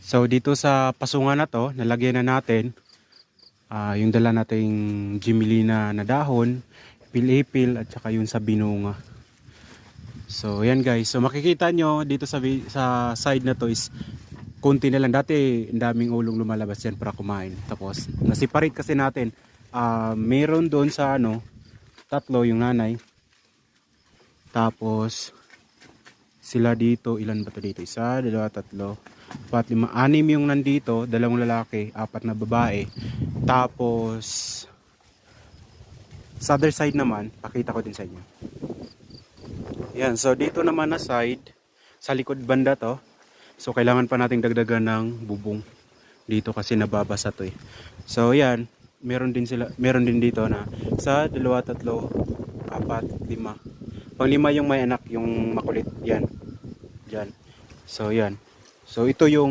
So dito sa pasungan na to, nalagyan na natin yung dala nating Gimilina na dahon, pilipil at saka yung sa binunga. So yan guys, so makikita nyo dito sa side na to is konti na lang. Dati ang daming ulong lumalabas yan para kumain. Tapos nasiparate kasi natin. Meron doon sa tatlo yung nanay. Tapos sila dito, ilan ba to dito? Isa, dalawa, tatlo, 4, 5, 6 yung nandito, 2 lalaki, 4 na babae. Tapos sa other side naman, pakita ko din sa inyo. Yan, so dito naman na side, sa likod banda to. So kailangan pa nating dagdagan ng bubong dito kasi nababasa to eh. So yan, meron din dito na sa 2, 3, 4, 5. Pang-5 yung may anak, yung makulit yan. Diyan. So yan. So ito yung